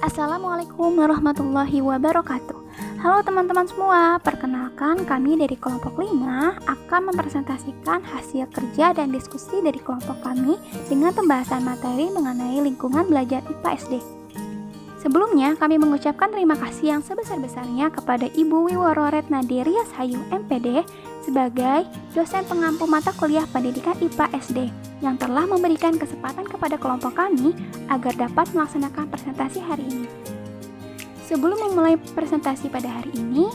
Assalamualaikum warahmatullahi wabarakatuh. Halo teman-teman semua, perkenalkan kami dari kelompok 5 akan mempresentasikan hasil kerja dan diskusi dari kelompok kami dengan pembahasan materi mengenai lingkungan belajar IPA SD. Sebelumnya, kami mengucapkan terima kasih yang sebesar-besarnya kepada Ibu Wiworo Retnadi Riashayu MPD sebagai dosen pengampu mata kuliah pendidikan IPA SD yang telah memberikan kesempatan kepada kelompok kami agar dapat melaksanakan presentasi hari ini. Sebelum memulai presentasi pada hari ini,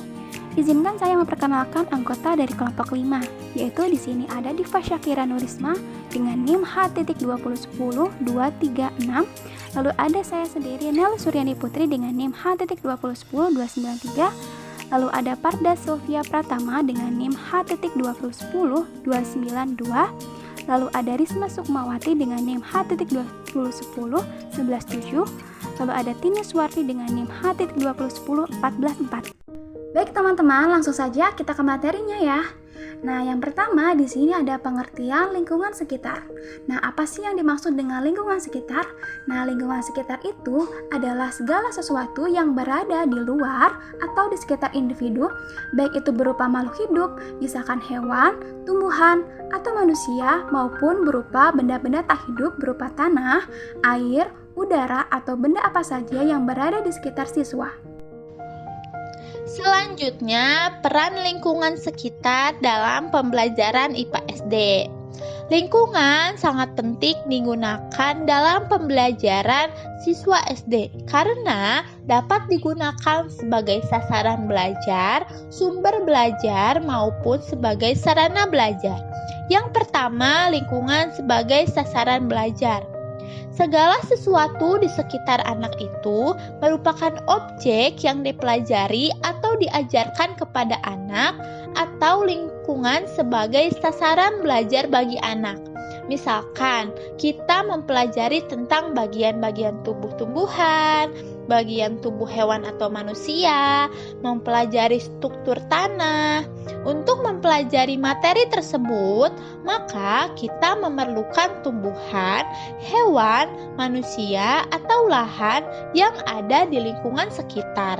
izinkan saya memperkenalkan anggota dari kelompok 5, yaitu di sini ada Diva Syakira Nurisma dengan NIM H.2010-236, lalu ada saya sendiri Nel Suryani Putri dengan NIM H.2010-293, lalu ada Parda Sylvia Pratama dengan NIM H.2010-292, lalu ada Risma Sukmawati dengan NIM H.2010-117, lalu ada Tini Suwarti dengan NIM H.2010-144. Baik teman-teman, langsung saja kita ke materinya ya. Nah, yang pertama di sini ada pengertian lingkungan sekitar. Nah, apa sih yang dimaksud dengan lingkungan sekitar? Nah, lingkungan sekitar itu adalah segala sesuatu yang berada di luar atau di sekitar individu, baik itu berupa makhluk hidup, misalkan hewan, tumbuhan, atau manusia, maupun berupa benda-benda tak hidup berupa tanah, air, udara, atau benda apa saja yang berada di sekitar siswa. Selanjutnya, peran lingkungan sekitar dalam pembelajaran IPA SD. Lingkungan sangat penting digunakan dalam pembelajaran siswa SD karena dapat digunakan sebagai sasaran belajar, sumber belajar, maupun sebagai sarana belajar. Yang pertama, lingkungan sebagai sasaran belajar. Segala sesuatu di sekitar anak itu merupakan objek yang dipelajari atau diajarkan kepada anak atau lingkungan sebagai sasaran belajar bagi anak. Misalkan, kita mempelajari tentang bagian-bagian tubuh tumbuhan, bagian tubuh hewan atau manusia, mempelajari struktur tanah. Untuk mempelajari materi tersebut, maka kita memerlukan tumbuhan, hewan, manusia, atau lahan yang ada di lingkungan sekitar.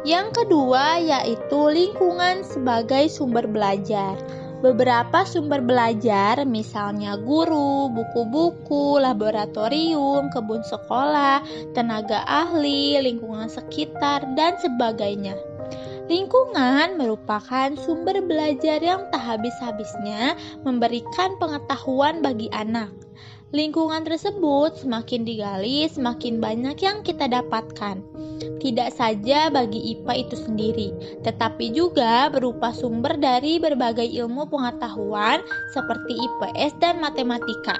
Yang kedua yaitu lingkungan sebagai sumber belajar. Beberapa sumber belajar, misalnya guru, buku-buku, laboratorium, kebun sekolah, tenaga ahli, lingkungan sekitar, dan sebagainya. Lingkungan merupakan sumber belajar yang tak habis-habisnya memberikan pengetahuan bagi anak. Lingkungan tersebut semakin digali, semakin banyak yang kita dapatkan. Tidak saja bagi IPA itu sendiri, tetapi juga berupa sumber dari berbagai ilmu pengetahuan seperti IPS dan matematika.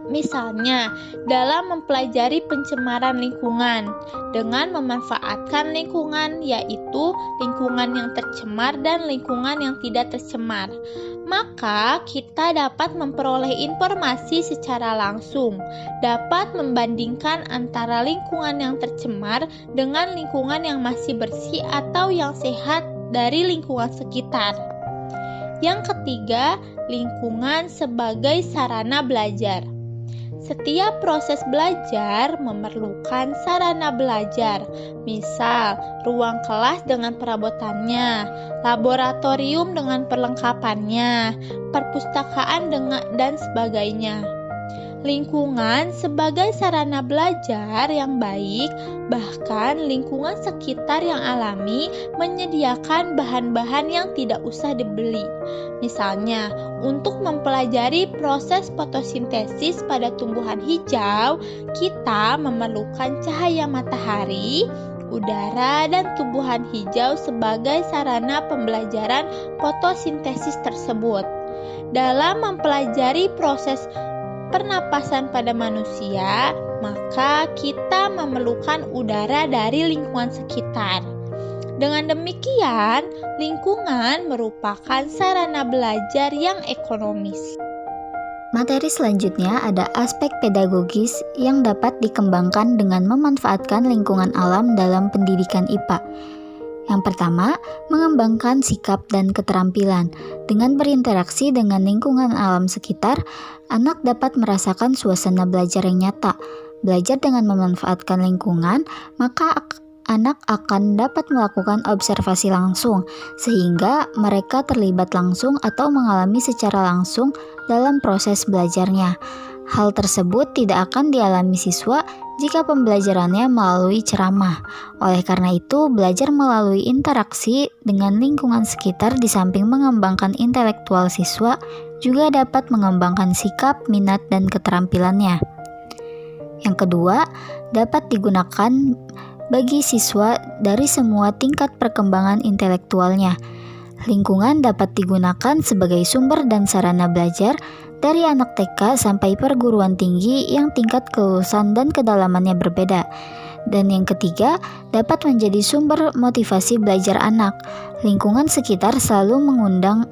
Misalnya, dalam mempelajari pencemaran lingkungan dengan memanfaatkan lingkungan, yaitu lingkungan yang tercemar dan lingkungan yang tidak tercemar, maka kita dapat memperoleh informasi secara langsung, dapat membandingkan antara lingkungan yang tercemar dengan lingkungan yang masih bersih atau yang sehat dari lingkungan sekitar. Yang ketiga, lingkungan sebagai sarana belajar. Setiap proses belajar memerlukan sarana belajar, misal ruang kelas dengan perabotannya, laboratorium dengan perlengkapannya, perpustakaan dan sebagainya. Lingkungan sebagai sarana belajar yang baik, bahkan lingkungan sekitar yang alami menyediakan bahan-bahan yang tidak usah dibeli. Misalnya, untuk mempelajari proses fotosintesis pada tumbuhan hijau, kita memerlukan cahaya matahari, udara, dan tumbuhan hijau sebagai sarana pembelajaran fotosintesis tersebut. Dalam mempelajari proses pernapasan pada manusia, maka kita memerlukan udara dari lingkungan sekitar. Dengan demikian, lingkungan merupakan sarana belajar yang ekonomis. Materi selanjutnya ada aspek pedagogis yang dapat dikembangkan dengan memanfaatkan lingkungan alam dalam pendidikan IPA. Yang pertama, mengembangkan sikap dan keterampilan. Dengan berinteraksi dengan lingkungan alam sekitar, anak dapat merasakan suasana belajar yang nyata, belajar dengan memanfaatkan lingkungan, maka anak akan dapat melakukan observasi langsung, sehingga mereka terlibat langsung atau mengalami secara langsung dalam proses belajarnya. Hal tersebut tidak akan dialami siswa jika pembelajarannya melalui ceramah. Oleh karena itu, belajar melalui interaksi dengan lingkungan sekitar di samping mengembangkan intelektual siswa, juga dapat mengembangkan sikap, minat, dan keterampilannya. Yang kedua, dapat digunakan bagi siswa dari semua tingkat perkembangan intelektualnya. Lingkungan dapat digunakan sebagai sumber dan sarana belajar dari anak TK sampai perguruan tinggi yang tingkat kelulusan dan kedalamannya berbeda. Dan yang ketiga, dapat menjadi sumber motivasi belajar anak. Lingkungan sekitar selalu mengundang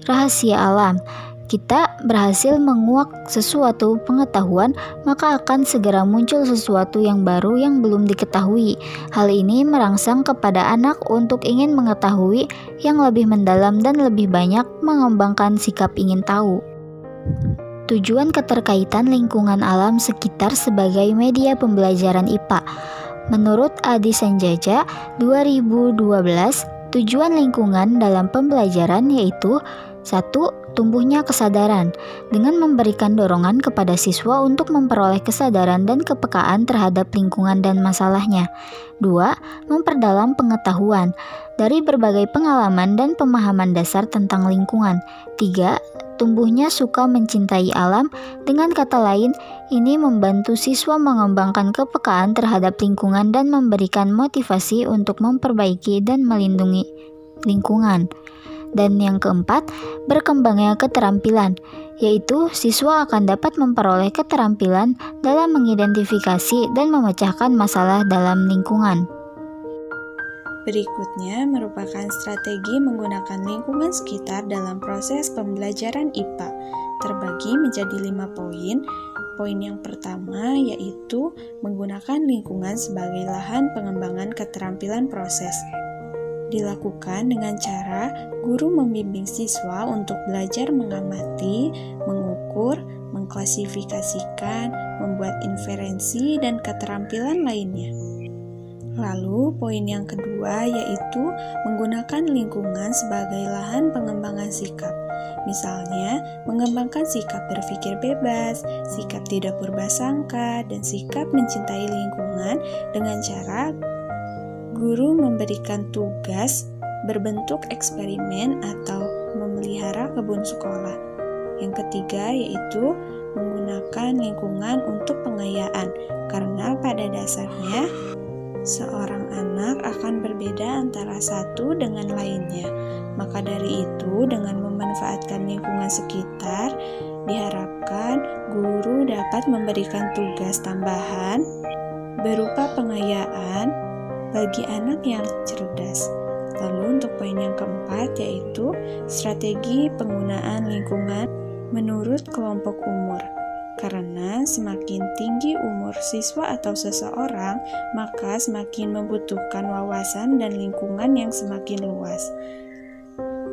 rahasia alam. Kita berhasil menguak sesuatu pengetahuan, maka akan segera muncul sesuatu yang baru yang belum diketahui. Hal ini merangsang kepada anak untuk ingin mengetahui yang lebih mendalam dan lebih banyak mengembangkan sikap ingin tahu. Tujuan keterkaitan lingkungan alam sekitar sebagai media pembelajaran IPA. Menurut Adi Sanjaja 2012, tujuan lingkungan dalam pembelajaran yaitu 1. Tumbuhnya kesadaran dengan memberikan dorongan kepada siswa untuk memperoleh kesadaran dan kepekaan terhadap lingkungan dan masalahnya. 2. Memperdalam pengetahuan dari berbagai pengalaman dan pemahaman dasar tentang lingkungan. 3. Tumbuhnya suka mencintai alam. Dengan kata lain, ini membantu siswa mengembangkan kepekaan terhadap lingkungan dan memberikan motivasi untuk memperbaiki dan melindungi lingkungan. Dan yang keempat, berkembangnya keterampilan, yaitu siswa akan dapat memperoleh keterampilan dalam mengidentifikasi dan memecahkan masalah dalam lingkungan. Berikutnya merupakan strategi menggunakan lingkungan sekitar dalam proses pembelajaran IPA, terbagi menjadi 5 poin. Poin yang pertama yaitu menggunakan lingkungan sebagai lahan pengembangan keterampilan proses. Dilakukan dengan cara guru membimbing siswa untuk belajar mengamati, mengukur, mengklasifikasikan, membuat inferensi, dan keterampilan lainnya. Lalu, poin yang kedua yaitu menggunakan lingkungan sebagai lahan pengembangan sikap. Misalnya, mengembangkan sikap berpikir bebas, sikap tidak purbasangka, dan sikap mencintai lingkungan dengan cara guru memberikan tugas berbentuk eksperimen atau memelihara kebun sekolah. Yang ketiga yaitu menggunakan lingkungan untuk pengayaan, karena pada dasarnya seorang anak akan berbeda antara satu dengan lainnya. Maka dari itu, dengan memanfaatkan lingkungan sekitar, diharapkan guru dapat memberikan tugas tambahan berupa pengayaan bagi anak yang cerdas. Lalu untuk poin yang keempat yaitu strategi penggunaan lingkungan menurut kelompok umur. Karena semakin tinggi umur siswa atau seseorang, maka semakin membutuhkan wawasan dan lingkungan yang semakin luas.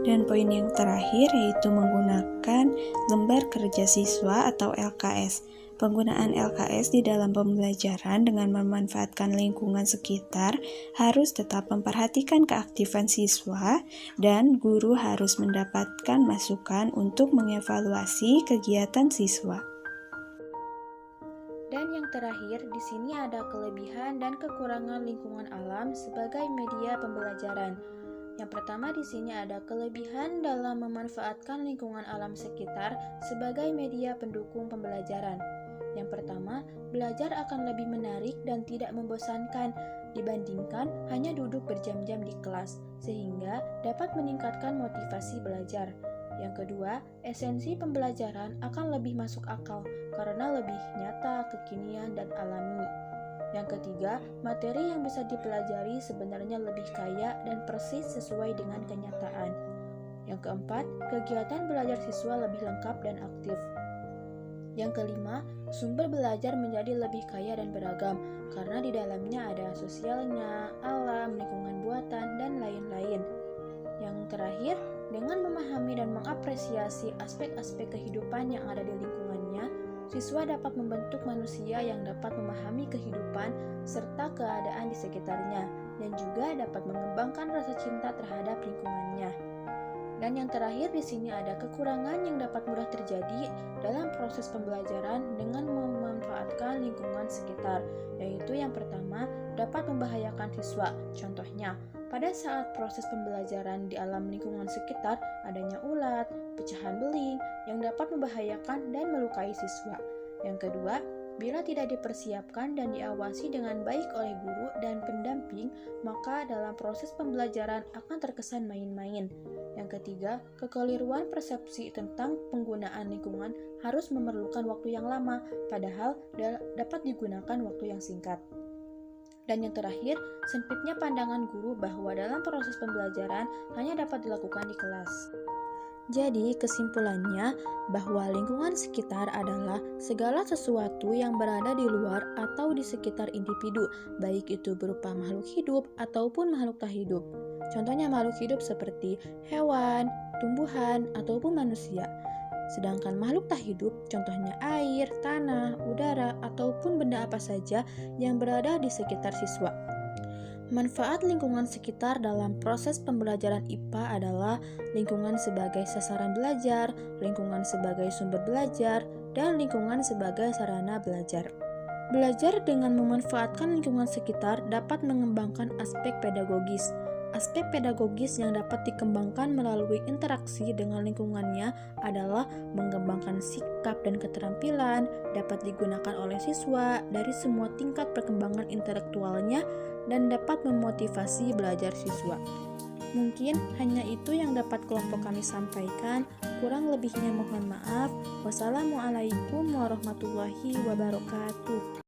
Dan poin yang terakhir yaitu menggunakan lembar kerja siswa atau LKS. Penggunaan LKS di dalam pembelajaran dengan memanfaatkan lingkungan sekitar harus tetap memperhatikan keaktifan siswa dan guru harus mendapatkan masukan untuk mengevaluasi kegiatan siswa. Dan yang terakhir, di sini ada kelebihan dan kekurangan lingkungan alam sebagai media pembelajaran. Yang pertama di sini ada kelebihan dalam memanfaatkan lingkungan alam sekitar sebagai media pendukung pembelajaran. Yang pertama, belajar akan lebih menarik dan tidak membosankan dibandingkan hanya duduk berjam-jam di kelas, sehingga dapat meningkatkan motivasi belajar. Yang kedua, esensi pembelajaran akan lebih masuk akal karena lebih nyata, kekinian, dan alami. Yang ketiga, materi yang bisa dipelajari sebenarnya lebih kaya dan persis sesuai dengan kenyataan. Yang keempat, kegiatan belajar siswa lebih lengkap dan aktif. Yang kelima, sumber belajar menjadi lebih kaya dan beragam karena di dalamnya ada sosialnya, alam, lingkungan buatan, dan lain-lain. Yang terakhir, dengan memahami dan mengapresiasi aspek-aspek kehidupan yang ada di lingkungannya, Siswa dapat membentuk manusia yang dapat memahami kehidupan serta keadaan di sekitarnya, dan juga dapat mengembangkan rasa cinta terhadap lingkungannya. Dan yang terakhir di sini ada kekurangan yang dapat mudah terjadi dalam proses pembelajaran dengan memanfaatkan lingkungan sekitar, yaitu yang pertama dapat membahayakan siswa. Contohnya, pada saat proses pembelajaran di alam lingkungan sekitar adanya ulat, pecahan beling yang dapat membahayakan dan melukai siswa. Yang kedua, bila tidak dipersiapkan dan diawasi dengan baik oleh guru dan pendamping, maka dalam proses pembelajaran akan terkesan main-main. Yang ketiga, kekeliruan persepsi tentang penggunaan lingkungan harus memerlukan waktu yang lama, padahal dapat digunakan waktu yang singkat. Dan yang terakhir, sempitnya pandangan guru bahwa dalam proses pembelajaran hanya dapat dilakukan di kelas. Jadi, kesimpulannya bahwa lingkungan sekitar adalah segala sesuatu yang berada di luar atau di sekitar individu, baik itu berupa makhluk hidup ataupun makhluk tak hidup. Contohnya makhluk hidup seperti hewan, tumbuhan, ataupun manusia. Sedangkan makhluk tak hidup, contohnya air, tanah, udara, ataupun benda apa saja yang berada di sekitar siswa. Manfaat lingkungan sekitar dalam proses pembelajaran IPA adalah lingkungan sebagai sasaran belajar, lingkungan sebagai sumber belajar, dan lingkungan sebagai sarana belajar. Belajar dengan memanfaatkan lingkungan sekitar dapat mengembangkan aspek pedagogis. Aspek pedagogis yang dapat dikembangkan melalui interaksi dengan lingkungannya adalah mengembangkan sikap dan keterampilan, dapat digunakan oleh siswa dari semua tingkat perkembangan intelektualnya, dan dapat memotivasi belajar siswa. Mungkin hanya itu yang dapat kelompok kami sampaikan. Kurang lebihnya mohon maaf. Wassalamualaikum warahmatullahi wabarakatuh.